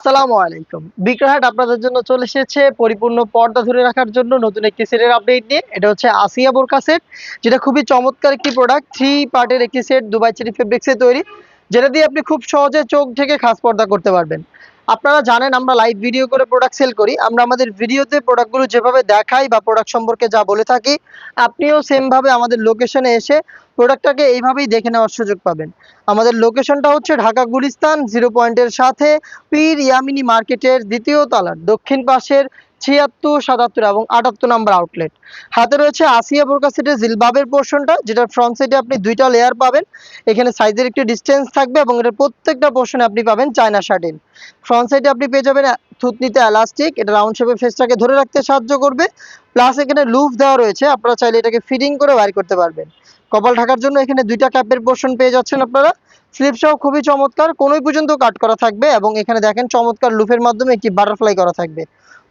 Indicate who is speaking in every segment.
Speaker 1: আসসালামু আলাইকুম। বিক্রয়হাট আপনাদের জন্য চলে এসেছে পরিপূর্ণ পর্দা ধরে রাখার জন্য নতুন একটি সেটের আপডেট নিয়ে। এটা হচ্ছে আসিয়া বোরকা সেট, যেটা খুবই চমৎকার একটি প্রোডাক্ট। 3 পার্টের একটি সেট দুবাই চেরি ফেব্রিক্সে তৈরি, যেটা দিয়ে আপনি খুব সহজে চোখ ঢেকে খাস পর্দা করতে পারবেন। আপনারা জানেন আমরা লাইভ ভিডিও করে প্রোডাক্ট সেল করি। আমরা আমাদের ভিডিওতে প্রোডাক্টগুলো যেভাবে দেখাই বা প্রোডাক্ট সম্পর্কে যা বলে থাকি, আপনিও সেম ভাবে আমাদের লোকেশনে এসে প্রোডাক্টটাকে এইভাবেই দেখে নেওয়ার সুযোগ পাবেন। আমাদের লোকেশনটা হচ্ছে ঢাকা গুলিস্তান 0 পয়েন্টের সাথে পীর ইয়ামিনী মার্কেটের দ্বিতীয় তলার দক্ষিণ পাশের ৭৬, ৭৭ এবং ৭৮ নম্বর আউটলেট। হাতে রয়েছে আসিয়া বোরকা সেটের জিলবাবের পোর্শনটা, যেটার ফ্রন্ট সাইডে আপনি 2টা লেয়ার পাবেন। এখানে সাইজের একটি ডিসটেন্স থাকবে এবং এর প্রত্যেকটা পোর্শনে আপনি পাবেন চায়না শার্টিন। ফ্রন্ট সাইডে আপনি পেয়ে যাবেন থুতনিতে এলাস্টিক, এটা রাউন্ড শেপে ফেসটাকে ধরে রাখতে সাহায্য করবে। প্লাস এখানে লুফ দেওয়া রয়েছে, আপনারা চাইলে এটাকে ফিটিং করে বাইর করতে পারবেন। কপাল ঢাকার জন্য এখানে 2টা ক্যাপের পোর্শন পেয়ে যাচ্ছেন আপনারা। স্লিপসটাও খুবই চমৎকার, কোনোই পর্যন্ত কাট করা থাকবে এবং এখানে দেখেন চমৎকার লুফের মাধ্যমে একটি বাটারফ্লাই করা থাকবে।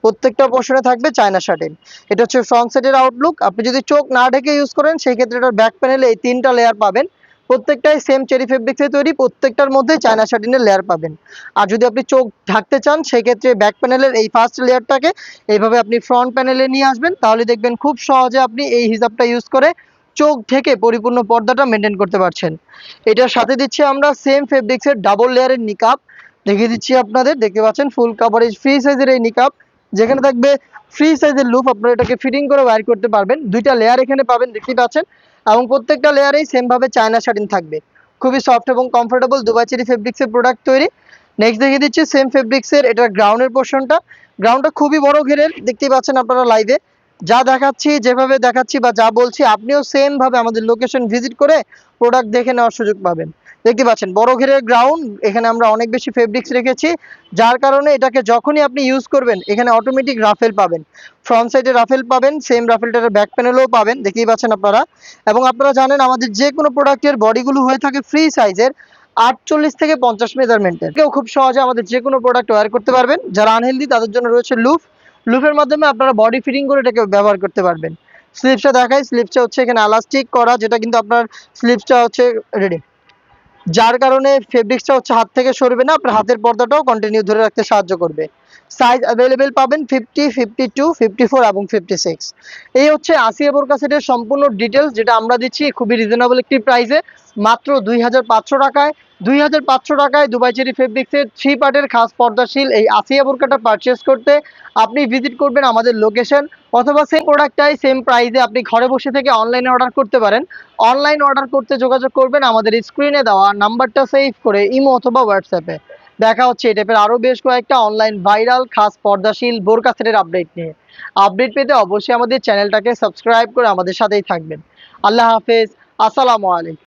Speaker 1: প্রত্যেকটা পোর্শনে থাকবে চায়না শার্টিন। এটা হচ্ছে ফ্রন্ট সাইডের আউটলুক। আপনি যদি চোখ না ঢেকে ইউজ করেন সেই ক্ষেত্রে এটার ব্যাক প্যানেলে এই 3টা লেয়ার পাবেন। প্রত্যেকটাই সেম চেরি ফেব্রিক্সে তৈরি, প্রত্যেকটার মধ্যে চায়না শার্টিনের লেয়ার পাবেন। আর যদি আপনি চোখ ঢাকতে চান সেই ক্ষেত্রে ব্যাক প্যানেলের এই ফার্স্ট লেয়ারটাকে এইভাবে আপনি ফ্রন্ট প্যানেলে নিয়ে আসবেন, তাহলে দেখবেন খুব সহজে আপনি এই হিজাবটা ইউজ করে চোখ ঢেকে পরিপূর্ণ পর্দাটা মেনটেন করতে পারছেন। এটার সাথে দিচ্ছি আমরা সেম ফেব্রিক্সের ডাবল লেয়ারের নিকাব, দেখিয়ে দিচ্ছি আপনাদের। দেখতে পাচ্ছেন ফুল কাভারেজ ফ্রি সাইজের এই নিকাব, যেখানে থাকবে ফ্রি সাইজের লুপ, আপনারা এটাকে ফিটিং করে ওয়্যার করতে পারবেন। 2টা লেয়ার এখানে পাবেন, দেখতে পাচ্ছেন, এবং প্রত্যেকটা লেয়ারেই সেম ভাবে চায়না শার্টিন থাকবে। খুবই সফট এবং কমফোর্টেবল দুবাই চেরি ফেব্রিক্সের প্রোডাক্ট তৈরি। নেক্সট দেখিয়ে দিচ্ছি সেম ফেব্রিক্সের এটার গ্রাউন্ডের পোর্শনটা। গ্রাউন্ডটা খুবই বড় ঘেরের, দেখতেই পাচ্ছেন আপনারা লাইভে। যা দেখাচ্ছি, যেভাবে দেখাচ্ছি বা যা বলছি, আপনিও সেম ভাবে আমাদের লোকেশন ভিজিট করে প্রোডাক্ট দেখে নেওয়ার সুযোগ পাবেন। দেখতে পাচ্ছেন বড় ঘেরের গ্রাউন্ড, এখানে আমরা অনেক বেশি ফেব্রিক্স রেখেছি, যার কারণে এটাকে যখনই আপনি ইউজ করবেন এখানে অটোমেটিক রাফেল পাবেন। ফ্রন্ট সাইডে রাফেল পাবেন, সেম রাফেলটার ব্যাক প্যানেলেও পাবেন, দেখতেই পাচ্ছেন আপনারা। এবং আপনারা জানেন আমাদের যে কোনো প্রোডাক্টের বডিগুলো হয়ে থাকে ফ্রি সাইজের, 48 থেকে 50 মেজারমেন্টের। কেউ খুব সহজে আমাদের যে কোনো প্রোডাক্ট ওয়্যার করতে পারবেন। যারা আনহেলদি তাদের জন্য রয়েছে লুফ, লুফের মাধ্যমে আপনারা বডি ফিটিং করে এটাকে ব্যবহার করতে পারবেন। স্লিপসটা দেখাই, স্লিপসটা হচ্ছে এখানে এলাস্টিক করা, যেটা কিন্তু আপনার স্লিপসটা হচ্ছে রেডি, যার কারণে ফেব্রিক্সটা হচ্ছে হাত থেকে সরবে না, আপনার হাতের পর্দাটাও কন্টিনিউ ধরে রাখতে সাহায্য করবে। সাইজ অ্যাভেলেবেল পাবেন 50, 52, 54 এবং 56। এই হচ্ছে আসিয়া বোরকা সেটের সম্পূর্ণ ডিটেলস, যেটা আমরা দিচ্ছি খুবই রিজনেবল একটি প্রাইসে, মাত্র 2500 টাকায়। 2500 টাকায় দুবাই চেরি ফেব্রিক্সের 3 পার্টের খাস পর্দাশীল এই আসিয়া বোরকাটা পারচেস করতে আপনি ভিজিট করবেন আমাদের লোকেশন, অথবা সেম প্রোডাক্টটাই সেম প্রাইসে আপনি ঘরে বসে থেকে অনলাইনে অর্ডার করতে পারেন। অনলাইন অর্ডার করতে যোগাযোগ করবেন আমাদের স্ক্রিনে দেওয়া নাম্বারটা সেভ করে ইমো অথবা হোয়াটসঅ্যাপে। দেখা হচ্ছে এই টাইপের আরও বেশ কয়েকটা অনলাইন ভাইরাল খাস পর্দাশীল বোরকা সেটের আপডেট নিয়ে। আপডেট পেতে অবশ্যই আমাদের চ্যানেলটাকে সাবস্ক্রাইব করে আমাদের সাথেই থাকবেন। আল্লাহ হাফেজ, আসসালামু আলাইকুম।